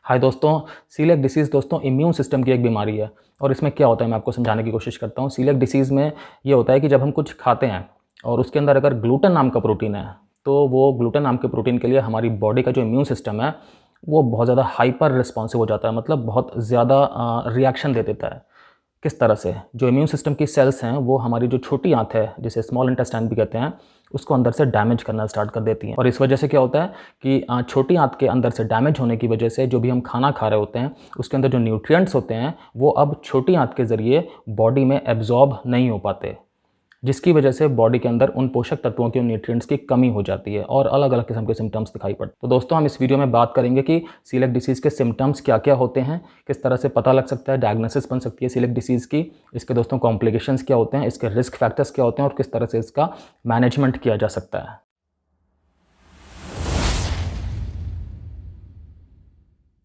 हाय दोस्तों, coeliac disease दोस्तों immune system की एक बीमारी है। और इसमें क्या होता है मैं आपको समझाने की कोशिश करता हूँ। सीलिएक डिसीज़ में ये होता है कि जब हम कुछ खाते हैं और उसके अंदर अगर ग्लूटेन नाम का प्रोटीन है, तो वो ग्लूटेन नाम के प्रोटीन के लिए हमारी बॉडी का जो इम्यून सिस्टम है वो बहुत ज़्यादा हाइपर रिस्पॉन्सिव हो जाता है, मतलब बहुत ज़्यादा रिएक्शन दे देता है। किस तरह से? जो इम्यून सिस्टम की सेल्स हैं वो हमारी जो छोटी आँत है, जिसे स्मॉल इंटेस्टाइन भी कहते हैं, उसको अंदर से डैमेज करना स्टार्ट कर देती हैं। और इस वजह से क्या होता है कि छोटी आँत के अंदर से डैमेज होने की वजह से जो भी हम खाना खा रहे होते हैं उसके अंदर जो न्यूट्रिएंट्स होते हैं वो अब छोटी आँत के ज़रिए बॉडी में एब्जॉर्ब नहीं हो पाते, जिसकी वजह से बॉडी के अंदर उन पोषक तत्वों की, उन न्यूट्रिएंट्स की कमी हो जाती है और अलग-अलग किस्म के सिम्पटम्स दिखाई पड़ते हैं। तो दोस्तों हम इस वीडियो में बात करेंगे कि सीलिएक डिसीज़ के सिम्पटम्स क्या-क्या होते हैं, किस तरह से पता लग सकता है, डायग्नोसिस बन सकती है सीलिएक डिसीज़ की, इसके दोस्तों कॉम्प्लिकेशंस क्या होते हैं, इसके रिस्क फैक्टर्स क्या होते हैं और किस तरह से इसका मैनेजमेंट किया जा सकता है।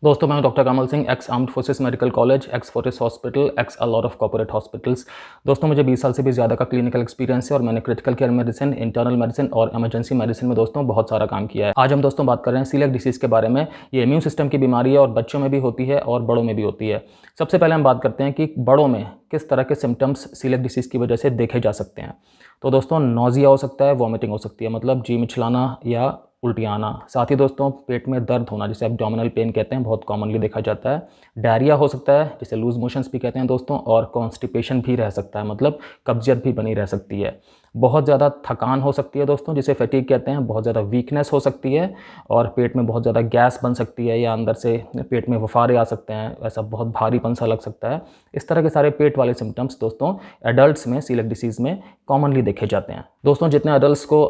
दोस्तों मैं हूं doctor Kamal Singh, x armed forces medical college, x Fortis hospital, x a lot of corporate hospitals. दोस्तों मुझे 20 साल से भी ज़्यादा का क्लिनिकल एक्सपीरियंस है और मैंने critical care medicine, internal medicine और इमरजेंसी मेडिसिन में दोस्तों बहुत सारा काम किया है। आज हम दोस्तों बात कर रहे हैं सीलिएक डिसीज़ के बारे में। ये इम्यून सिस्टम की बीमारी है और बच्चों में भी होती है और बड़ों में भी होती है। सबसे पहले हम बात करते हैं कि बड़ों में किस तरह के सिम्टम्स सीलिएक डिसीज़ की वजह से देखे जा सकते हैं। तो दोस्तों नौजिया हो सकता है, वॉमिटिंग हो सकती है, मतलब जी मिचलाना या उल्टी आना। साथ ही दोस्तों पेट में दर्द होना, जिसे एब्डोमिनल पेन कहते हैं, बहुत कॉमनली देखा जाता है। डायरिया हो सकता है, जिसे लूज मोशंस भी कहते हैं दोस्तों, और कॉन्स्टिपेशन भी रह सकता है, मतलब कब्जियत भी बनी रह सकती है। बहुत ज़्यादा थकान हो सकती है दोस्तों, जिसे फैटीग कहते हैं। बहुत ज़्यादा वीकनेस हो सकती है और पेट में बहुत ज़्यादा गैस बन सकती है या अंदर से पेट में वफारे आ सकते हैं, ऐसा बहुत भारीपन सा लग सकता है। इस तरह के सारे पेट वाले सिम्टम्स दोस्तों एडल्ट्स में सीलिएक डिसीज़ में कॉमनली देखे जाते हैं। दोस्तों जितने एडल्ट्स को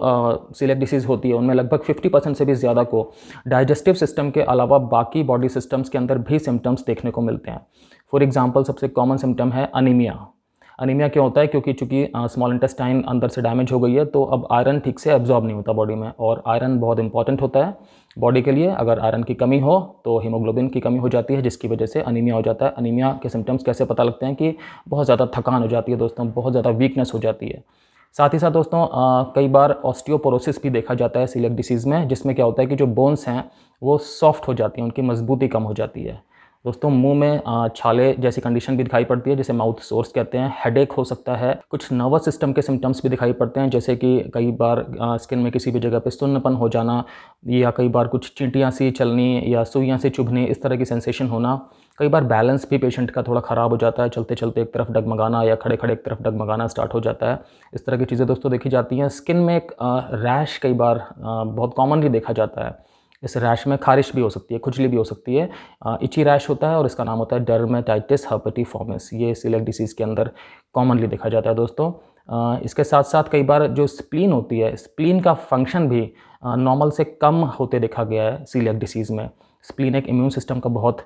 सीलिएक डिसीज़ होती है उनमें लगभग 50% से भी ज़्यादा को डाइजेस्टिव सिस्टम के अलावा बाकी बॉडी सिस्टम्स के अंदर भी सिम्टम्स देखने को मिलते हैं। फॉर एग्जांपल सबसे कॉमन सिम्टम है अनीमिया। अनीमिया क्यों होता है? क्योंकि चूँकि स्मॉल इंटेस्टाइन अंदर से डैमेज हो गई है, तो अब आयरन ठीक से एब्जॉर्ब नहीं होता बॉडी में, और आयरन बहुत इंपॉर्टेंट होता है बॉडी के लिए। अगर आयरन की कमी हो तो हीमोग्लोबिन की कमी हो जाती है, जिसकी वजह से अनीमिया हो जाता है। अनीमिया के सिम्टम्स कैसे पता लगते हैं कि बहुत ज़्यादा थकान हो जाती है दोस्तों, बहुत ज़्यादा वीकनेस हो जाती है। साथ ही साथ दोस्तों कई बार ऑस्टियोपोरोसिस भी देखा जाता है सीलिएक डिसीज़ में, जिसमें क्या होता है कि जो बोन्स हैं वो सॉफ्ट हो जाती हैं, उनकी मजबूती कम हो जाती है। दोस्तों मुंह में छाले जैसी कंडीशन भी दिखाई पड़ती है, जिसे माउथ सोर्स कहते हैं। हेडेक हो सकता है। कुछ नर्वस सिस्टम के सिम्टम्स भी दिखाई पड़ते हैं, जैसे कि कई बार स्किन में किसी भी जगह पे सुन्नपन हो जाना, या कई बार कुछ चींटियाँ सी चलनी या सुइयाँ सी चुभनी, इस तरह की सेंसेशन होना। कई बार बैलेंस भी पेशेंट का थोड़ा ख़राब हो जाता है, चलते चलते एक तरफ डगमगाना या खड़े खड़े एक तरफ डगमगाना स्टार्ट हो जाता है। इस तरह की चीज़ें दोस्तों देखी जाती हैं। स्किन में एक रैश कई बार बहुत कॉमनली देखा जाता है। इस रैश में खारिश भी हो सकती है, खुजली भी हो सकती है। इची रैश होता है और इसका नाम होता है डर्मेटाइटिस हर्पेटिफॉर्मिस। ये सीलिएक डिसीज़ के अंदर कॉमनली देखा जाता है दोस्तों। इसके साथ साथ कई बार जो स्प्लीन होती है, स्प्लीन का फंक्शन भी नॉर्मल से कम होते देखा गया है सीलिएक डिसीज़ में। स्प्लीन एक इम्यून सिस्टम का बहुत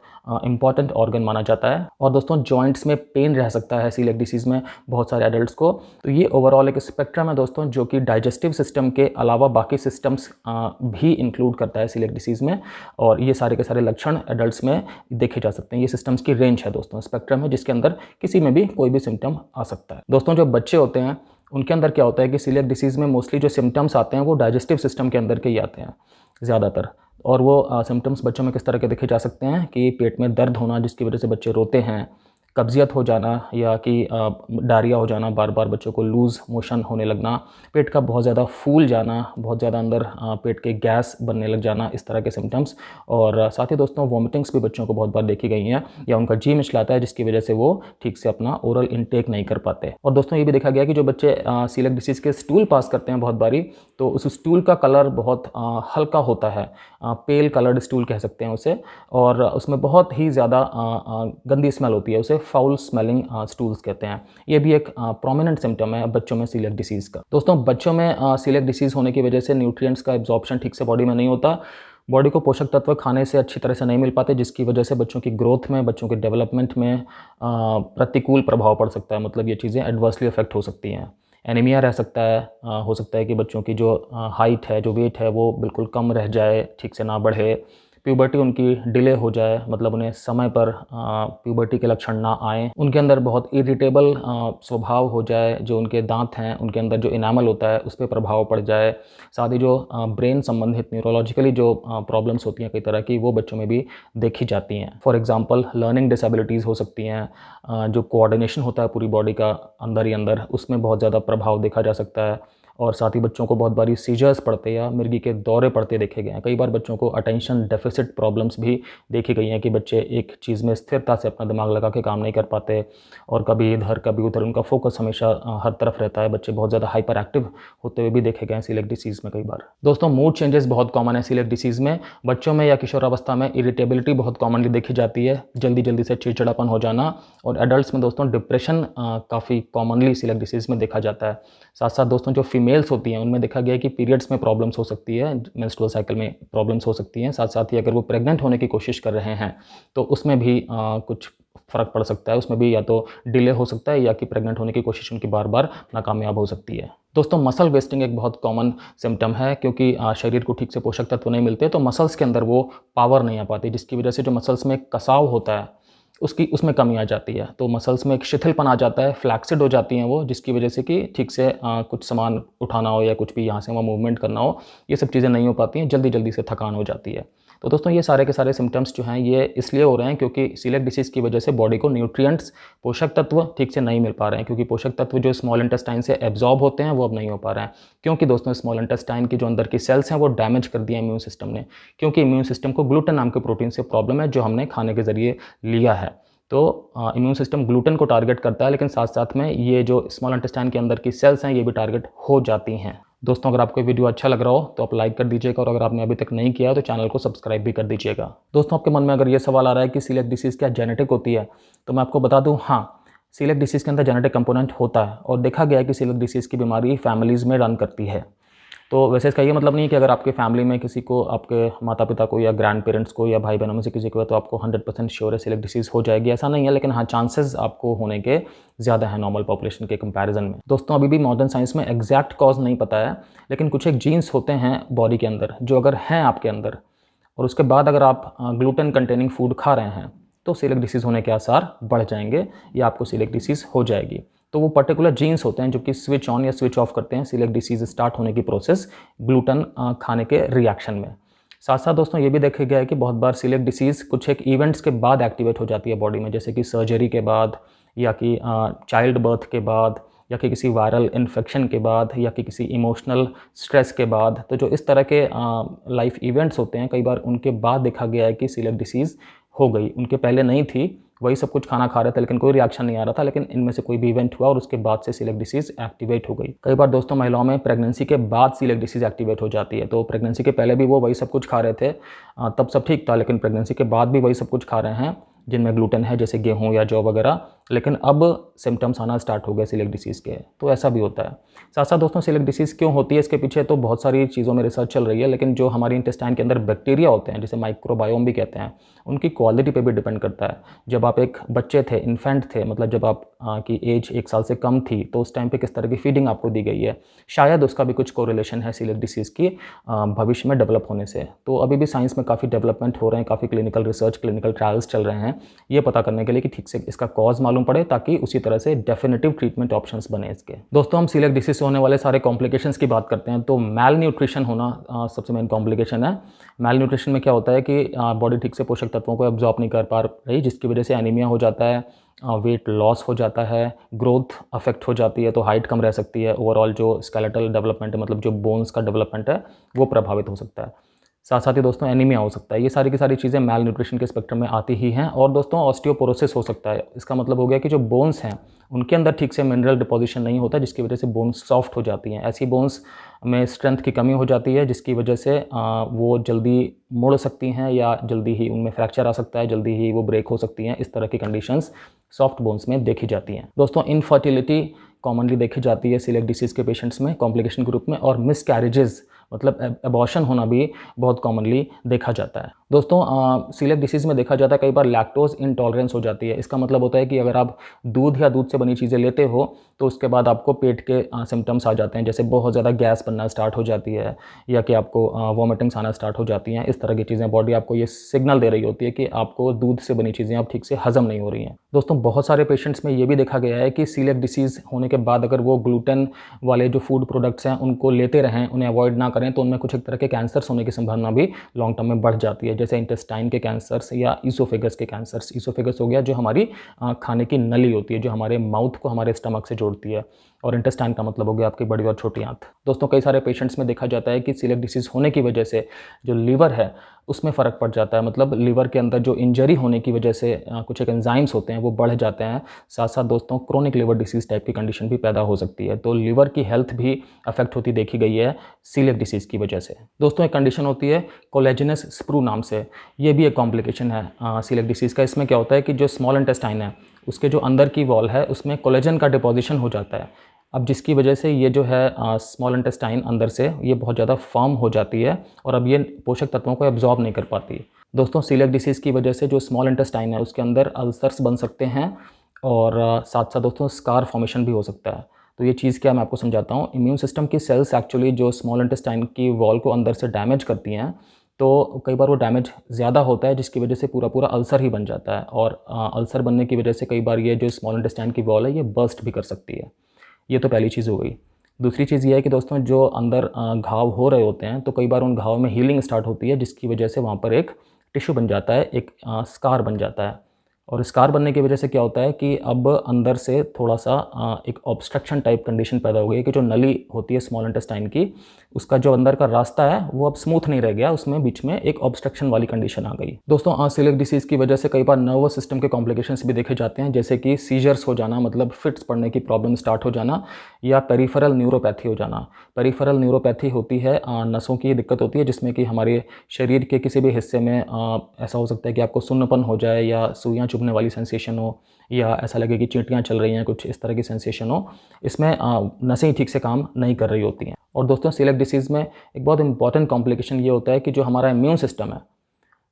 इंपॉर्टेंट ऑर्गन माना जाता है। और दोस्तों जॉइंट्स में पेन रह सकता है सीलिएक डिसीज़ में बहुत सारे एडल्ट्स को। तो ये ओवरऑल एक स्पेक्ट्रम है दोस्तों, जो कि डाइजेस्टिव सिस्टम के अलावा बाकी सिस्टम्स भी इंक्लूड करता है सीलिएक डिसीज़ में। और ये सारे के सारे लक्षण एडल्ट्स में देखे जा सकते हैं। ये सिस्टम्स की रेंज है दोस्तों, स्पेक्ट्रम है, जिसके अंदर किसी में भी कोई भी सिम्टम आ सकता है। दोस्तों जो बच्चे होते हैं उनके अंदर क्या होता है कि सीलिएक डिसीज़ में मोस्टली जो सिम्टम्स आते हैं वो डाइजेस्टिव सिस्टम के अंदर के ही आते हैं ज़्यादातर। और वो सिम्टम्स बच्चों में किस तरह के देखे जा सकते हैं कि पेट में दर्द होना, जिसकी वजह से बच्चे रोते हैं, कब्जियत हो जाना, या कि डायरिया हो जाना, बार बार बच्चों को लूज़ मोशन होने लगना, पेट का बहुत ज़्यादा फूल जाना, बहुत ज़्यादा अंदर पेट के गैस बनने लग जाना, इस तरह के सिम्टम्स। और साथ ही दोस्तों वॉमिटिंग्स भी बच्चों को बहुत बार देखी गई हैं, या उनका जी मिचलाता है, जिसकी वजह से वो ठीक से अपना ओरल इनटेक नहीं कर पाते। और दोस्तों ये भी देखा गया कि जो बच्चे सीलिएक डिसीज़ के स्टूल पास करते हैं बहुत बारी, तो उस स्टूल का कलर बहुत हल्का होता है, पेल कलर्ड स्टूल कह सकते हैं उसे, और उसमें बहुत ही ज़्यादा गंदी स्मेल होती है, उसे फाउल स्मेलिंग स्टूल्स कहते हैं। ये भी एक प्रोमिनेंट सिम्टम है बच्चों में सीलिएक डिसीज़ का। दोस्तों बच्चों में सीलिएक डिसीज़ होने की वजह से न्यूट्रिएंट्स का एब्जॉर्प्शन ठीक से बॉडी में नहीं होता, बॉडी को पोषक तत्व खाने से अच्छी तरह से नहीं मिल पाते, जिसकी वजह से बच्चों की ग्रोथ में, बच्चों के डेवलपमेंट में प्रतिकूल प्रभाव पड़ सकता है, मतलब ये चीज़ें एडवर्सली अफेक्ट हो सकती हैं। एनीमिया रह सकता है, हो सकता है कि बच्चों की जो हाइट है, जो वेट है, वो बिल्कुल कम रह जाए, ठीक से ना बढ़े। प्यूबर्टी उनकी डिले हो जाए, मतलब उन्हें समय पर प्यूबर्टी के लक्षण ना आए, उनके अंदर बहुत इरिटेबल स्वभाव हो जाए, जो उनके दांत हैं उनके अंदर जो इनामल होता है उस पर प्रभाव पड़ जाए, साथ ही जो ब्रेन संबंधित न्यूरोलॉजिकली जो प्रॉब्लम्स होती हैं कई तरह की, वो बच्चों में भी देखी जाती हैं। फॉर एग्जांपल लर्निंग डिसेबिलिटीज़ हो सकती हैं, जो कोऑर्डिनेशन होता है पूरी बॉडी का अंदर ही अंदर, उसमें बहुत ज़्यादा प्रभाव देखा जा सकता है। और साथ ही बच्चों को बहुत बारी सीजर्स पड़ते या मिर्गी के दौरे पड़ते देखे गए हैं। कई बार बच्चों को अटेंशन डेफिसिट प्रॉब्लम्स भी देखी गई हैं कि बच्चे एक चीज़ में स्थिरता से अपना दिमाग लगा के काम नहीं कर पाते और कभी इधर कभी उधर, उनका फोकस हमेशा हर तरफ रहता है। बच्चे बहुत ज़्यादा हाइपर एक्टिव होते हुए भी देखे गए हैं सीलिएक डिसीज़ में कई बार। दोस्तों मूड चेंजेस बहुत कॉमन है सीलिएक डिसीज़ में। बच्चों में या किशोरावस्था में इरिटेबिलिटी बहुत कॉमनली देखी जाती है, जल्दी जल्दी से चिड़चिड़ापन हो जाना, और एडल्ट्स में दोस्तों डिप्रेशन काफ़ी कॉमनली सीलिएक डिसीज़ में देखा जाता है। साथ साथ दोस्तों जो फीमेल्स होती हैं उनमें देखा गया है कि पीरियड्स में प्रॉब्लम्स हो सकती है, मेंस्ट्रुअल साइकिल में प्रॉब्लम्स हो सकती हैं। साथ साथ ही अगर वो प्रेग्नेंट होने की कोशिश कर रहे हैं तो उसमें भी कुछ फ़र्क पड़ सकता है, उसमें भी या तो डिले हो सकता है या कि प्रेग्नेंट होने की कोशिश उनकी बार बार नाकामयाब हो सकती है। दोस्तों मसल वेस्टिंग एक बहुत कॉमन सिम्टम है, क्योंकि शरीर को ठीक से पोषक तत्व नहीं मिलते तो मसल्स के अंदर वो पावर नहीं आ पाती, जिसकी वजह से जो मसल्स में कसाव होता है उसमें कमी आ जाती है। तो मसल्स में एक शिथिलपन आ जाता है, फ्लैक्सिड हो जाती हैं वो, जिसकी वजह से कि ठीक से कुछ सामान उठाना हो या कुछ भी यहाँ से वहाँ मूवमेंट करना हो, ये सब चीज़ें नहीं हो पाती हैं, जल्दी जल्दी से थकान हो जाती है। तो दोस्तों ये सारे के सारे सिम्टम्स जो हैं ये इसलिए हो रहे हैं क्योंकि सीलिएक डिसीज़ की वजह से बॉडी को न्यूट्रिएंट्स, पोषक तत्व ठीक से नहीं मिल पा रहे हैं, क्योंकि पोषक तत्व जो स्मॉल इंटेस्टाइन से एब्जॉर्ब होते हैं वो अब नहीं हो पा रहे हैं, क्योंकि दोस्तों स्मॉल इंटेस्टाइन की जो अंदर की सेल्स हैं वो डैमेज कर दिया इम्यून सिस्टम ने, क्योंकि इम्यून सिस्टम को ग्लूटेन नाम के प्रोटीन से प्रॉब्लम है जो हमने खाने के ज़रिए लिया है। तो इम्यून सिस्टम ग्लूटेन को टारगेट करता है, लेकिन साथ साथ में ये जो स्मॉल इंटेस्टाइन के अंदर की सेल्स हैं ये भी टारगेट हो जाती हैं। दोस्तों अगर आपको वीडियो अच्छा लग रहा हो तो आप लाइक कर दीजिएगा, और अगर आपने अभी तक नहीं किया तो चैनल को सब्सक्राइब भी कर दीजिएगा। दोस्तों आपके मन में अगर ये सवाल आ रहा है कि सीलिएक डिसीज़ क्या जेनेटिक होती है, तो मैं आपको बता दूं हाँ, सीलिएक डिसीज़ के अंदर जेनेटिक कंपोनेंट होता है, और देखा गया है कि सीलिएक डिसीज़ की बीमारी फैमिलीज़ में रन करती है। तो वैसे इसका ये मतलब नहीं कि अगर आपके फैमिली में किसी को, आपके माता पिता को या ग्रैंड पेरेंट्स को या भाई बहनों में से किसी को है तो आपको 100% श्योर है सीलिएक डिसीज़ हो जाएगी, ऐसा नहीं है। लेकिन हाँ, चांसेस आपको होने के ज़्यादा है नॉर्मल पॉपुलेशन के कंपैरिजन में। दोस्तों अभी भी मॉडर्न साइंस में एग्जैक्ट कॉज नहीं पता है, लेकिन कुछ एक जीन्स होते हैं बॉडी के अंदर जो अगर हैं आपके अंदर, और उसके बाद अगर आप ग्लूटेन कंटेनिंग फूड खा रहे हैं तो सीलिएक डिसीज़ होने के आसार बढ़ जाएंगे या आपको सीलिएक डिसीज़ हो जाएगी। तो वो पर्टिकुलर जीन्स होते हैं जो कि स्विच ऑन या स्विच ऑफ करते हैं सीलिएक डिसीज़ स्टार्ट होने की प्रोसेस ग्लूटेन खाने के रिएक्शन में। साथ साथ दोस्तों ये भी देखा गया है कि बहुत बार सीलिएक डिसीज़ कुछ एक इवेंट्स के बाद एक्टिवेट हो जाती है बॉडी में, जैसे कि सर्जरी के बाद, या कि चाइल्ड बर्थ के बाद, या कि किसी वायरल इन्फेक्शन के बाद, या कि किसी इमोशनल स्ट्रेस के बाद। तो जो इस तरह के लाइफ इवेंट्स होते हैं कई बार उनके बाद देखा गया है कि सीलिएक डिसीज़ हो गई, उनके पहले नहीं थी, वही सब कुछ खाना खा रहे थे लेकिन कोई रिएक्शन नहीं आ रहा था, लेकिन इनमें से कोई भी इवेंट हुआ और उसके बाद से सीलिएक डिसीज़ एक्टिवेट हो गई। कई बार दोस्तों महिलाओं में प्रेगनेंसी के बाद सीलिएक डिसीज़ एक्टिवेट हो जाती है। तो प्रेगनेंसी के पहले भी वो वही सब कुछ खा रहे थे, तब सब ठीक था, लेकिन प्रेगनेंसी के बाद भी वही सब कुछ खा रहे हैं जिनमें ग्लूटेन है, जैसे गेहूँ या जौ वगैरह, लेकिन अब सिम्टम्स आना स्टार्ट हो गए सीलिएक डिसीज़ के। तो ऐसा भी होता है। साथ साथ दोस्तों सीलिएक डिसीज़ क्यों होती है इसके पीछे तो बहुत सारी चीज़ों में रिसर्च चल रही है, लेकिन जो हमारी इंटेस्टाइन के अंदर बैक्टीरिया होते हैं, जिसे माइक्रोबायोम भी कहते हैं, उनकी क्वालिटी पे भी डिपेंड करता है। जब आप एक बच्चे थे, इन्फेंट थे, मतलब जब आप की एज 1 साल से कम थी, तो उस टाइम पे किस तरह की फीडिंग आपको दी गई है, शायद उसका भी कुछ कोरिलेशन है सीलिएक डिसीज़ की भविष्य में डेवलप होने से। तो अभी भी साइंस में काफ़ी डेवलपमेंट हो रहे हैं, काफ़ी क्लिनिकल रिसर्च, क्लिनिकल ट्रायल्स चल रहे हैं ये पता करने के लिए कि ठीक से इसका कॉज मालूम पड़े, ताकि उसी तरह से डेफिनेटिव ट्रीटमेंट ऑप्शंस बने इसके। दोस्तों हम सीलिएक डिसीज़ से होने वाले सारे कॉम्प्लिकेशंस की बात करते हैं, तो मेल न्यूट्रिशन होना सबसे मेन कॉम्प्लिकेशन है। मेल न्यूट्रिशन में क्या होता है कि बॉडी ठीक से पोषक तत्वों को एब्जॉर्ब नहीं कर पा रही, जिसकी वजह से एनीमिया हो जाता है, वेट लॉस हो जाता है, ग्रोथ अफेक्ट हो जाती है, तो हाइट कम रह सकती है, ओवरऑल जो स्केलेटल डेवलपमेंट है, मतलब जो बोन्स का डेवलपमेंट है वो प्रभावित हो सकता है। साथ साथ ही दोस्तों एनीमिया हो सकता है। ये सारी की सारी चीज़ें मेल न्यूट्रिशन के स्पेक्ट्रम में आती ही हैं। और दोस्तों ऑस्टियोपोरोसिस हो सकता है। इसका मतलब हो गया कि जो बोन्स हैं उनके अंदर ठीक से मिनरल डिपोजिशन नहीं होता, जिसकी वजह से बोन्स सॉफ्ट हो जाती हैं। ऐसी बोन्स में स्ट्रेंथ की कमी हो जाती है, जिसकी वजह से वो जल्दी मुड़ सकती हैं या जल्दी ही उनमें फ्रैक्चर आ सकता है, जल्दी ही वो ब्रेक हो सकती हैं। इस तरह की कंडीशंस सॉफ्ट बोन्स में देखी जाती हैं। दोस्तों इनफर्टिलिटी कॉमनली देखी जाती है सीलिएक डिसीज़ के पेशेंट्स में कॉम्प्लिकेशन के रूप में, और मिसकैरेजेस मतलब एबॉर्शन होना भी बहुत कॉमनली देखा जाता है। दोस्तों सीलियक डिसीज़ में देखा जाता है कई बार लैक्टोज इंटॉलरेंस हो जाती है। इसका मतलब होता है कि अगर आप दूध या दूध से बनी चीज़ें लेते हो तो उसके बाद आपको पेट के सिम्टम्स आ जाते हैं, जैसे बहुत ज़्यादा गैस बनना स्टार्ट हो जाती है या कि आपको वॉमिटिंग्स आना स्टार्ट हो जाती हैं। इस तरह की चीज़ें बॉडी आपको ये सिग्नल दे रही होती है कि आपको दूध से बनी चीज़ें अब ठीक से हज़म नहीं हो रही हैं। दोस्तों बहुत सारे पेशेंट्स में ये भी देखा गया है कि सीलियक डिसीज़ होने के बाद अगर वो ग्लूटेन वाले जो फूड प्रोडक्ट्स हैं उनको लेते रहें, उन्हें अवॉइड ना करें, तो उनमें कुछ एक तरह के कैंसर्स होने की संभावना भी लॉन्ग टर्म में बढ़ जाती है, जैसे इंटेस्टाइन के कैंसर्स या ईसोफेगस के कैंसर्स। ईसोफेगस हो गया जो हमारी खाने की नली होती है, जो हमारे माउथ को हमारे स्टमक से जोड़ती है, और इंटेस्टाइन का मतलब हो गया आपकी बड़ी और छोटी आंत। दोस्तों कई सारे पेशेंट्स में देखा जाता है कि सीलियक डिसीज़ होने की वजह से जो लीवर है उसमें फ़र्क पड़ जाता है, मतलब लीवर के अंदर जो इंजरी होने की वजह से कुछ एक एंजाइम्स होते हैं वो बढ़ जाते हैं। साथ साथ दोस्तों क्रोनिक लिवर डिसीज़ टाइप की कंडीशन भी पैदा हो सकती है, तो लीवर की हेल्थ भी अफेक्ट होती देखी गई है सीलियक डिसीज़ की वजह से। दोस्तों एक कंडीशन होती है कोलेजनस स्प्रू नाम से, ये भी एक कॉम्प्लिकेशन है सीलियक डिसीज़ का। इसमें क्या होता है कि जो स्मॉल इंटेस्टाइन है उसके जो अंदर की वॉल है उसमें कोलेजन का डिपोजिशन हो जाता है। अब जिसकी वजह से ये जो है स्मॉल इंटेस्टाइन अंदर से ये बहुत ज़्यादा फर्म हो जाती है और अब ये पोषक तत्वों को एब्जॉर्ब नहीं कर पाती। दोस्तों सीलियक डिसीज़ की वजह से जो स्मॉल इंटेस्टाइन है उसके अंदर अल्सर्स बन सकते हैं और साथ साथ दोस्तों स्कार फॉर्मेशन भी हो सकता है। तो ये चीज़ क्या मैं आपको समझाता हूँ। इम्यून सिस्टम की सेल्स एक्चुअली जो स्मॉल इंटेस्टाइन की वॉल को अंदर से डैमेज करती हैं, तो कई बार वो डैमेज ज़्यादा होता है जिसकी वजह से पूरा पूरा अल्सर ही बन जाता है, और अल्सर बनने की वजह से कई बार ये जो स्मॉल इंटेस्टाइन की वॉल है ये बर्स्ट भी कर सकती है। ये तो पहली चीज़ हो गई। दूसरी चीज़ ये है कि दोस्तों जो अंदर घाव हो रहे होते हैं तो कई बार उन घाव में हीलिंग स्टार्ट होती है जिसकी वजह से वहाँ पर एक टिश्यू बन जाता है, एक स्कार बन जाता है। और स्कार बनने की वजह से क्या होता है कि अब अंदर से थोड़ा-सा एक ऑब्स्ट्रक्शन टाइप कंडीशन पैदा हो गई कि जो नली होती है स्मॉल इंटेस्टाइन की, उसका जो अंदर का रास्ता है वो अब स्मूथ नहीं रह गया, उसमें बीच में एक ऑब्स्ट्रक्शन वाली कंडीशन आ गई। दोस्तों सीलियक डिसीज़ की वजह से कई बार नर्वस सिस्टम के कॉम्प्लिकेशंस भी देखे जाते हैं, जैसे कि सीजर्स हो जाना, मतलब फिट्स पड़ने की प्रॉब्लम स्टार्ट हो जाना, या पेरिफेरल न्यूरोपैथी हो जाना। पेरिफेरल न्यूरोपैथी होती है नसों की दिक्कत होती है जिसमें कि हमारे शरीर के किसी भी हिस्से में ऐसा हो सकता है कि आपको सुन्नपन हो जाए या सुइयाँ चुभने वाली सेंसेशन हो, या ऐसा लगे कि चींटियाँ चल रही हैं, कुछ इस तरह की सेंसेशन हो। इसमें नसें ठीक से काम नहीं कर रही होती हैं। और दोस्तों सीलियक डिसीज़ में एक बहुत इंपॉर्टेंट कॉम्प्लिकेशन ये होता है कि जो हमारा इम्यून सिस्टम है,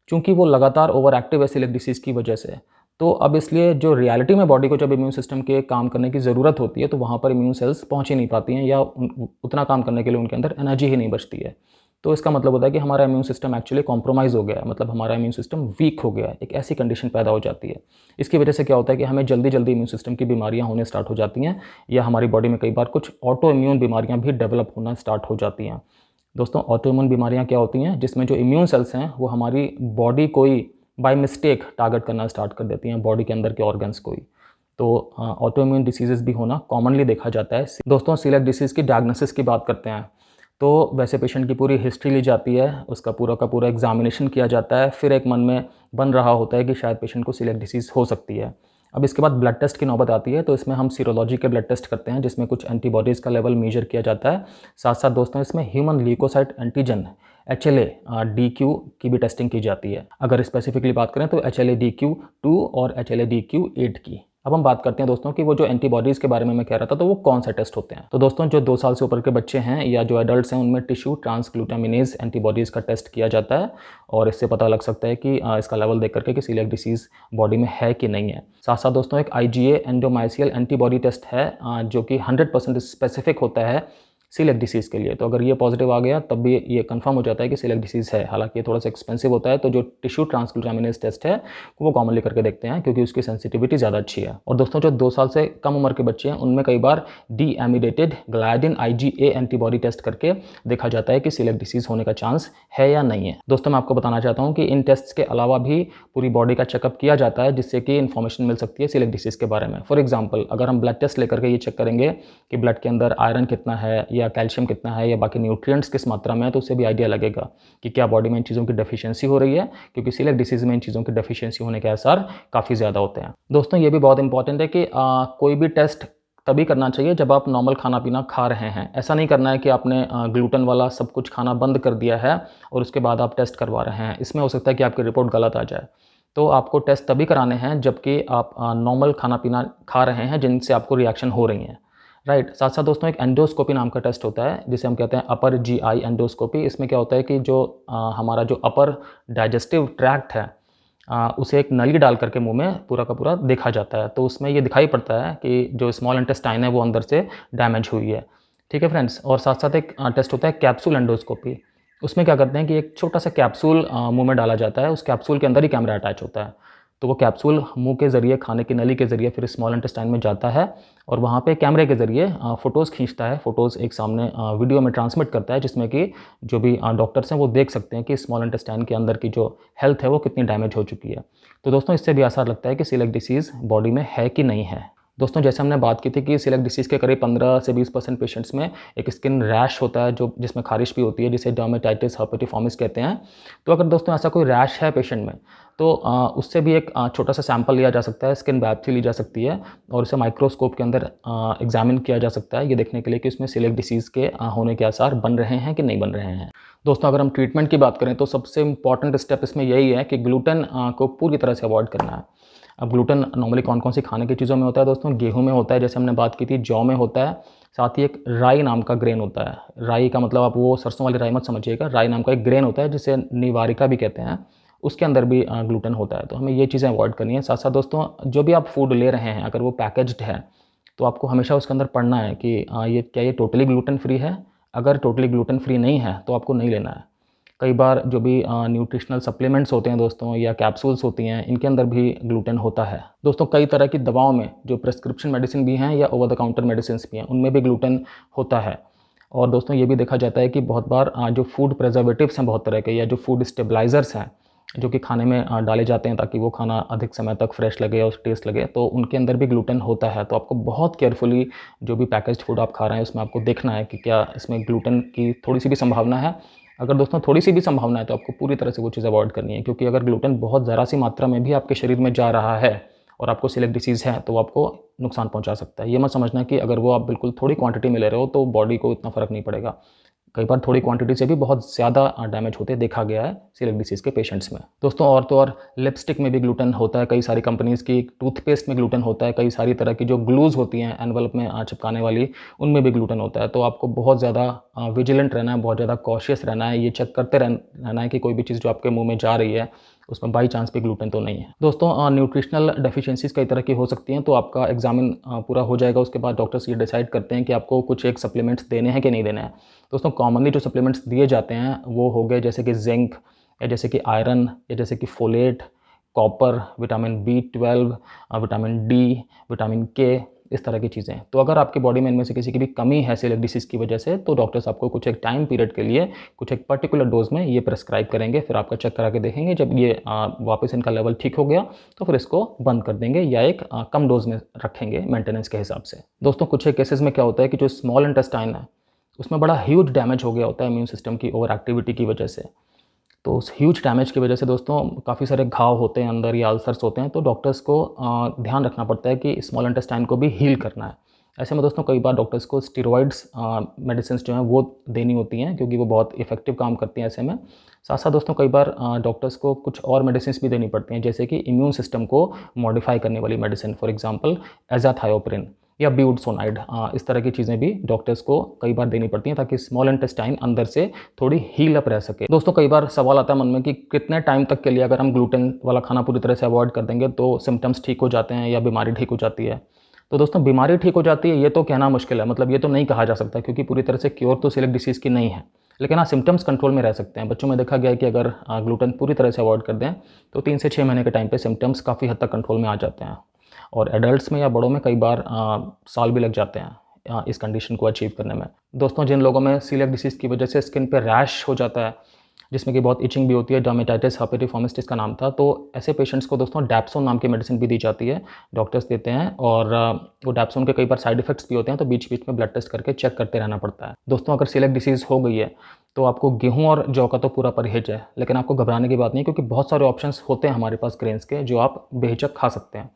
चूँकि वो लगातार ओवर एक्टिव है सीलियक डिसीज़ की वजह से, तो अब इसलिए जो रियलिटी में बॉडी को जब इम्यून सिस्टम के काम करने की ज़रूरत होती है तो वहाँ पर इम्यून सेल्स पहुँच ही नहीं पाती हैं, या उतना काम करने के लिए उनके अंदर एनर्जी ही नहीं बचती है। तो इसका मतलब होता है कि हमारा इम्यून सिस्टम एक्चुअली कॉम्प्रोमाइज़ हो गया है, मतलब हमारा इम्यून सिस्टम वीक हो गया है, एक ऐसी कंडीशन पैदा हो जाती है। इसकी वजह से क्या होता है कि हमें जल्दी जल्दी इम्यून सिस्टम की बीमारियाँ होने स्टार्ट हो जाती हैं, या हमारी बॉडी में कई बार कुछ ऑटो इम्यून बीमारियाँ भी डेवलप होना स्टार्ट हो जाती हैं। दोस्तों ऑटो इम्यून बीमारियाँ क्या होती हैं, जिसमें जो इम्यून सेल्स हैं वो हमारी बॉडी को ही बाय मिस्टेक टारगेट करना स्टार्ट कर देती हैं, बॉडी के अंदर के ऑर्गन्स को ही। तो ऑटो इम्यून डिसीजेज़ भी होना कॉमनली देखा जाता है। दोस्तों सीलियक डिसीज़ की डायग्नोसिस की बात करते हैं, तो वैसे पेशेंट की पूरी हिस्ट्री ली जाती है, उसका पूरा का पूरा एग्जामिनेशन किया जाता है, फिर एक मन में बन रहा होता है कि शायद पेशेंट को सीलियक डिसीज़ हो सकती है। अब इसके बाद ब्लड टेस्ट की नौबत आती है, तो इसमें हम सीरोलॉजी के ब्लड टेस्ट करते हैं जिसमें कुछ एंटीबॉडीज़ का लेवल मेजर किया जाता है। साथ साथ दोस्तों इसमें human leukocyte antigen HLA DQ की भी टेस्टिंग की जाती है। अगर स्पेसिफिकली बात करें तो HLA DQ2 और HLA DQ8 की। अब हम बात करते हैं दोस्तों कि वो जो एंटीबॉडीज़ के बारे में मैं कह रहा था, तो वो कौन सा टेस्ट होते हैं। तो दोस्तों जो 2 साल से ऊपर के बच्चे हैं या जो एडल्ट्स हैं उनमें टिश्यू ट्रांसग्लूटामिनेज एंटीबॉडीज़ का टेस्ट किया जाता है, और इससे पता लग सकता है कि इसका लेवल देख करके कि सीलियक डिसीज़ बॉडी में है कि नहीं है। साथ साथ दोस्तों एक IgA एंडोमाइसियल एंटीबॉडी टेस्ट है जो कि 100% स्पेसिफिक होता है सीलियक डिसीज़ के लिए। तो अगर ये पॉजिटिव आ गया तब भी ये कंफर्म हो जाता है कि सीलियक डिसीज़ है। हालांकि ये थोड़ा सा एक्सपेंसिव होता है, तो जो टिश्यू ट्रांसग्लूटामिनेज टेस्ट है वो कॉमनली करके देखते हैं क्योंकि उसकी सेंसिटिविटी ज़्यादा अच्छी है। और दोस्तों जो 2 साल से कम उम्र के बच्चे हैं उनमें कई बार डीएमिडेटेड ग्लाइडिन IgA एंटीबॉडी टेस्ट करके देखा जाता है कि सीलियक डिसीज़ होने का चांस है या नहीं है। दोस्तों मैं आपको बताना चाहता हूँ कि इन टेस्ट के अलावा भी पूरी बॉडी का चेकअप किया जाता है जिससे कि इन्फॉर्मेशन मिल सकती है सीलियक डिसीज़ के बारे में। फॉर एग्जाम्पल अगर हम ब्लड टेस्ट लेकर के ये चेक करेंगे कि ब्लड के अंदर आयरन कितना है या कैल्शियम कितना है या बाकी न्यूट्रिएंट्स किस मात्रा में है, तो उससे भी आइडिया लगेगा कि क्या बॉडी में इन चीज़ों की डेफिशिएंसी हो रही है, क्योंकि सीलियक डिसीज़ में इन चीज़ों की डेफिशिएंसी होने के आसार काफ़ी ज़्यादा होते हैं। दोस्तों ये भी बहुत इंपॉर्टेंट है कि कोई भी टेस्ट तभी करना चाहिए जब आप नॉर्मल खाना पीना खा रहे हैं। ऐसा नहीं करना है कि आपने ग्लूटेन वाला सब कुछ खाना बंद कर दिया है और उसके बाद आप टेस्ट करवा रहे हैं। इसमें हो सकता है कि आपकी रिपोर्ट गलत आ जाए। तो आपको टेस्ट तभी कराने हैं जबकि आप नॉर्मल खाना पीना खा रहे हैं जिनसे आपको रिएक्शन हो रही हैं। राइट। साथ साथ दोस्तों एक एंडोस्कोपी नाम का टेस्ट होता है जिसे हम कहते हैं अपर जीआई एंडोस्कोपी। इसमें क्या होता है कि जो हमारा जो अपर डाइजेस्टिव ट्रैक्ट है उसे एक नली डाल करके मुंह में पूरा का पूरा देखा जाता है। तो उसमें ये दिखाई पड़ता है कि जो स्मॉल इंटेस्टाइन है वो अंदर से डैमेज हुई है। ठीक है फ्रेंड्स। और साथ साथ एक टेस्ट होता है कैप्सूल एंडोस्कोपी। उसमें क्या करते हैं कि एक छोटा सा कैप्सूल मुंह में डाला जाता है, उस कैप्सूल के अंदर ही कैमरा अटैच होता है। तो वो कैप्सूल मुंह के ज़रिए, खाने की नली के ज़रिए फिर स्मॉल इंटेस्टाइन में जाता है और वहाँ पे कैमरे के ज़रिए फ़ोटोज़ खींचता है। फ़ोटोज़ एक सामने वीडियो में ट्रांसमिट करता है जिसमें कि जो भी डॉक्टर्स हैं वो देख सकते हैं कि स्मॉल इंटेस्टाइन के अंदर की जो हेल्थ है वो कितनी डैमेज हो चुकी है। तो दोस्तों इससे भी आसार लगता है कि सीलिएक डिसीज़ बॉडी में है कि नहीं है। दोस्तों जैसे हमने बात की थी कि सीलिएक डिसीज़ के करीब 15 से 20% पेशेंट्स में एक स्किन रैश होता है जो जिसमें खारिश भी होती है, जिसे डर्मेटाइटिस हर्पेटिफॉर्मिस कहते हैं। तो अगर दोस्तों ऐसा कोई रैश है पेशेंट में तो उससे भी एक छोटा सा सैंपल लिया जा सकता है, स्किन बायोप्सी ली जा सकती है और उसे माइक्रोस्कोप के अंदर एग्जामिन किया जा सकता है ये देखने के लिए कि उसमें सीलिएक डिसीज़ के होने के आसार बन रहे हैं कि नहीं बन रहे हैं। दोस्तों अगर हम ट्रीटमेंट की बात करें तो सबसे इंपॉर्टेंट स्टेप इसमें यही है कि ग्लूटेन को पूरी तरह से अवॉइड करना है। अब ग्लूटेन नॉर्मली कौन कौन सी खाने की चीज़ों में होता है दोस्तों? गेहूं में होता है, जैसे हमने बात की थी, जौ में होता है, साथ ही एक राई नाम का ग्रेन होता है। राई का मतलब आप वो सरसों वाली राई मत समझिएगा, राई नाम का एक ग्रेन होता है जिसे निवारिका भी कहते हैं, उसके अंदर भी ग्लूटेन होता है। तो हमें ये चीज़ें अवॉइड करनी है। साथ साथ दोस्तों जो भी आप फूड ले रहे हैं अगर वो पैकेज्ड है तो आपको हमेशा उसके अंदर पढ़ना है कि ये क्या ये टोटली ग्लूटेन फ्री है। अगर टोटली ग्लूटेन फ्री नहीं है तो आपको नहीं लेना है। कई बार जो भी न्यूट्रिशनल सप्लीमेंट्स होते हैं दोस्तों या कैप्सूल्स होती हैं इनके अंदर भी ग्लूटेन होता है। दोस्तों कई तरह की दवाओं में जो प्रिस्क्रिप्शन मेडिसिन भी हैं या ओवर द काउंटर मेडिसिन भी हैं उनमें भी ग्लूटेन होता है। और दोस्तों ये भी देखा जाता है कि बहुत बार जो फूड प्रिजर्वेटिव्स हैं बहुत तरह के या जो फूड स्टेबलाइजर्स हैं जो कि खाने में डाले जाते हैं ताकि वो खाना अधिक समय तक फ्रेश लगे और टेस्ट लगे, तो उनके अंदर भी ग्लूटेन होता है। तो आपको बहुत केयरफुली जो भी पैकेज्ड फूड आप खा रहे हैं उसमें आपको देखना है कि क्या इसमें ग्लूटेन की थोड़ी सी भी संभावना है। अगर दोस्तों थोड़ी सी भी संभावना है तो आपको पूरी तरह से वो चीज़ अवॉइड करनी है, क्योंकि अगर ग्लूटेन बहुत ज़रा सी मात्रा में भी आपके शरीर में जा रहा है और आपको सीलिएक डिसीज़ है तो आपको नुकसान पहुंचा सकता है। ये मत समझना कि अगर वो आप बिल्कुल थोड़ी क्वांटिटी में ले रहे हो तो बॉडी को इतना फ़र्क नहीं पड़ेगा। कई बार थोड़ी क्वांटिटी से भी बहुत ज़्यादा डैमेज होते देखा गया है सीलिएक डिसीज़ के पेशेंट्स में। दोस्तों और तो और लिपस्टिक में भी ग्लूटेन होता है, कई सारी कंपनीज़ की, टूथपेस्ट में ग्लूटेन होता है, कई सारी तरह की जो ग्लूज़ होती हैं एनवलप में चिपकाने वाली उनमें भी ग्लूटेन होता है। तो आपको बहुत ज़्यादा विजिलेंट रहना है, बहुत ज़्यादा कॉशियस रहना है, ये चेक करते रहना है कि कोई भी चीज़ जो आपके मुँह में जा रही है उसमें बाई चांस भी ग्लूटेन तो नहीं है। दोस्तों न्यूट्रिशनल डेफिशिएंसीज़ कई तरह की हो सकती हैं, तो आपका एग्जामिन पूरा हो जाएगा, उसके बाद डॉक्टर्स ये डिसाइड करते हैं कि आपको कुछ एक सप्लीमेंट्स देने हैं कि नहीं देने हैं। दोस्तों कॉमनली जो सप्लीमेंट्स दिए जाते हैं वो हो गए जैसे कि जिंक या जैसे कि आयरन या जैसे कि folate, copper, vitamin B12, vitamin D, vitamin K, इस तरह की चीज़ें। तो अगर आपकी बॉडी में इनमें से किसी की भी कमी है सीलिएक डिसीज़ की वजह से तो डॉक्टर्स आपको कुछ एक टाइम पीरियड के लिए कुछ एक पर्टिकुलर डोज में ये प्रेस्क्राइब करेंगे, फिर आपका चेक करा के देखेंगे। जब ये वापस इनका लेवल ठीक हो गया तो फिर इसको बंद कर देंगे या एक कम डोज में रखेंगे मेंटेनेंस के हिसाब से। दोस्तों कुछ एक केसेस में क्या होता है कि जो स्मॉल इंटेस्टाइन है उसमें बड़ा ह्यूज डैमेज हो गया होता है इम्यून सिस्टम की ओवर एक्टिविटी की वजह से। तो उस ह्यूज डैमेज की वजह से दोस्तों काफ़ी सारे घाव होते हैं अंदर या अल्सर्स होते हैं, तो डॉक्टर्स को ध्यान रखना पड़ता है कि स्मॉल इंटेस्टाइन को भी हील करना है। ऐसे में दोस्तों कई बार डॉक्टर्स को स्टेरॉइड्स मेडिसिन जो हैं वो देनी होती हैं क्योंकि वो बहुत इफेक्टिव काम करती हैं ऐसे में। साथ साथ दोस्तों कई बार डॉक्टर्स को कुछ और मेडिसिन भी देनी पड़ती हैं जैसे कि इम्यून सिस्टम को मॉडिफाई करने वाली मेडिसिन, फॉर एग्जाम्पल एजाथायोप्रिन या ब्यूटसोनाइड, इस तरह की चीज़ें भी डॉक्टर्स को कई बार देनी पड़ती हैं ताकि स्मॉल इंटेस्टाइन अंदर से थोड़ी हील अप रह सके। दोस्तों कई बार सवाल आता है मन में कि कितने टाइम तक के लिए अगर हम ग्लूटेन वाला खाना पूरी तरह से अवॉइड कर देंगे तो सिम्टम्स ठीक हो जाते हैं या बीमारी ठीक हो जाती है। तो दोस्तों बीमारी ठीक हो जाती है ये तो कहना मुश्किल है, मतलब ये तो नहीं कहा जा सकता क्योंकि पूरी तरह से क्योर तो सीलिएक डिसीज़ की नहीं है, लेकिन हाँ सिम्टम्स कंट्रोल में रह सकते हैं। बच्चों में देखा गया है कि अगर ग्लूटेन पूरी तरह से अवॉइड कर दें तो 3 से 6 महीने के टाइम पे सिम्टम्स काफ़ी हद तक कंट्रोल में आ जाते हैं और एडल्ट्स में या बड़ों में कई बार साल भी लग जाते हैं इस कंडीशन को अचीव करने में। दोस्तों जिन लोगों में सीलिएक डिसीज़ की वजह से स्किन पे रैश हो जाता है जिसमें कि बहुत इचिंग भी होती है, डर्मेटाइटिस हर्पेटिफॉर्मिस इसका नाम था, तो ऐसे पेशेंट्स को दोस्तों डैप्सोन नाम की मेडिसिन भी दी जाती है, डॉक्टर्स देते हैं और वो डैप्सोन के कई बार साइड इफेक्ट्स भी होते हैं तो बीच बीच में ब्लड टेस्ट करके चेक करते रहना पड़ता है। दोस्तों अगर सीलिएक डिसीज़ हो गई है तो आपको गेहूं और जौ का तो पूरा परहेज है, लेकिन आपको घबराने की बात नहीं क्योंकि बहुत सारे ऑप्शंस होते हैं हमारे पास ग्रेन्स के जो आप बेहिचक खा सकते हैं।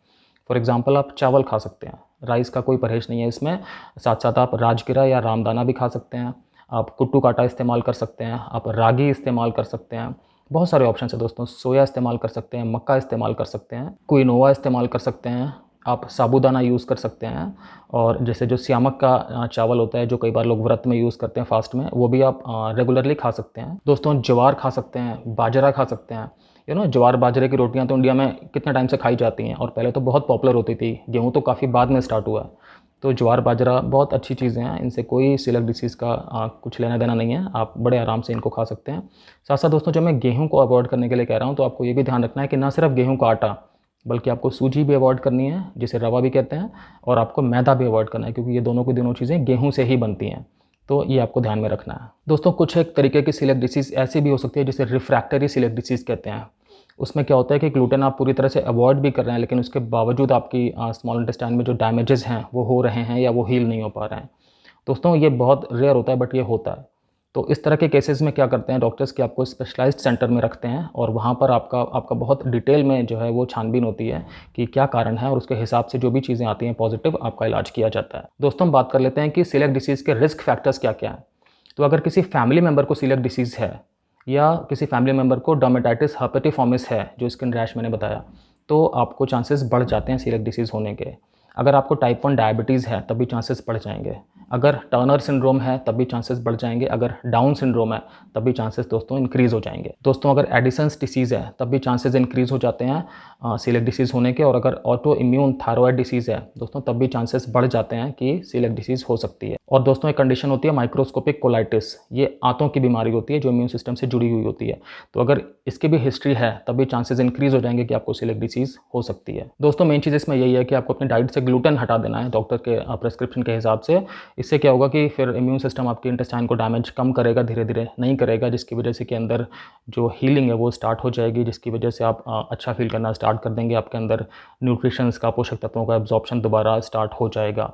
फॉर एग्जाम्पल आप चावल खा सकते हैं, राइस का कोई परहेज नहीं है इसमें। साथ साथ आप राजगिरा या रामदाना भी खा सकते हैं, आप कुट्टू काटा इस्तेमाल कर सकते हैं, आप रागी इस्तेमाल कर सकते हैं, बहुत सारे ऑप्शन है दोस्तों। सोया इस्तेमाल कर सकते हैं, मक्का इस्तेमाल कर सकते हैं, क्विनोआ इस्तेमाल कर सकते हैं, आप साबूदाना यूज़ कर सकते हैं, और जैसे जो स्यामक का चावल होता है जो कई बार लोग व्रत में यूज़ करते हैं फास्ट में, वो भी आप रेगुलरली खा सकते हैं। दोस्तों ज्वार खा सकते हैं, बाजरा खा सकते हैं। ज्वार बाजरे की रोटियां तो इंडिया में कितने टाइम से खाई जाती हैं, और पहले तो बहुत पॉपुलर होती थी। गेहूँ तो काफ़ी बाद में स्टार्ट हुआ है। तो ज्वार बाजरा बहुत अच्छी चीज़ें हैं, इनसे कोई सीलिएक डिसीज़ का कुछ लेना देना नहीं है, आप बड़े आराम से इनको खा सकते हैं। साथ साथ दोस्तों, जब मैं गेहूँ को अवॉइड करने के लिए कह रहा हूँ तो आपको ये भी ध्यान रखना है कि ना सिर्फ गेहूँ का आटा, बल्कि आपको सूजी भी अवॉइड करनी है, जिसे रवा भी कहते हैं, और आपको मैदा भी अवॉइड करना है, क्योंकि ये दोनों की दोनों चीज़ें गेहूँ से ही बनती हैं। तो ये आपको ध्यान में रखना है। दोस्तों कुछ एक तरीके की सीलिएक डिसीज़ ऐसी भी हो सकती है जिसे रिफ्रैक्टरी सीलिएक डिसीज़ कहते हैं। उसमें क्या होता है कि ग्लूटेन आप पूरी तरह से अवॉइड भी कर रहे हैं, लेकिन उसके बावजूद आपकी स्मॉल इंटेस्टाइन में जो डैमेजेस हैं वो हो रहे हैं या वो हील नहीं हो पा रहे हैं। दोस्तों ये बहुत रेयर होता है, बट ये होता है। तो इस तरह के केसेस में क्या करते हैं डॉक्टर्स कि आपको स्पेशलाइज्ड सेंटर में रखते हैं, और वहाँ पर आपका बहुत डिटेल में जो है वो छानबीन होती है कि क्या कारण है, और उसके हिसाब से जो भी चीज़ें आती हैं पॉजिटिव, आपका इलाज किया जाता है। दोस्तों हम बात कर लेते हैं कि सीलिएक डिसीज़ के रिस्क फैक्टर्स क्या क्या हैं। तो अगर किसी फैमिली मेम्बर को सीलिएक डिसीज़ है, या किसी फैमिली मेम्बर को डर्मेटाइटिस हर्पेटिफॉर्मिस है, जो स्किन रैश मैंने बताया, तो आपको चांसेस बढ़ जाते हैं सीलिएक डिसीज़ होने के। अगर आपको टाइप 1 डायबिटीज़ है तब भी चांसेस बढ़ जाएंगे। अगर टर्नर सिंड्रोम है तब भी चांसेस बढ़ जाएंगे। अगर डाउन सिंड्रोम है तब भी चांसेस दोस्तों इंक्रीज़ हो जाएंगे। दोस्तों अगर एडिसन्स डिसीज़ है तब भी चांसेस इंक्रीज़ हो जाते हैं सीलिएक डिसीज़ होने के। और अगर ऑटो इम्यून थायरॉयड डिसीज़ है दोस्तों, तब भी चांसेस बढ़ जाते हैं कि सीलिएक डिसीज़ हो सकती है। और दोस्तों एक कंडीशन होती है माइक्रोस्कोपिक कोलाइटिस, ये आंतों की बीमारी होती है जो इम्यून सिस्टम से जुड़ी हुई होती है। तो अगर इसकी भी हिस्ट्री है तब भी चांसेस इंक्रीज़ हो जाएंगे कि आपको सीलिएक डिसीज़ हो सकती है। दोस्तों मेन चीज़ इसमें यही है कि आपको अपनी डाइट से ग्लूटेन हटा देना है डॉक्टर के प्रेस्क्रिप्शन के हिसाब से। इससे क्या होगा कि फिर इम्यून सिस्टम आपके इंटेस्टाइन को डैमेज कम करेगा, धीरे धीरे नहीं करेगा, जिसकी वजह से कि अंदर जो हीलिंग है वो स्टार्ट हो जाएगी, जिसकी वजह से आप अच्छा फील करना स्टार्ट कर देंगे। आपके अंदर न्यूट्रिशंस का, पोषक तत्वों का एब्जॉर्प्शन दोबारा स्टार्ट हो जाएगा।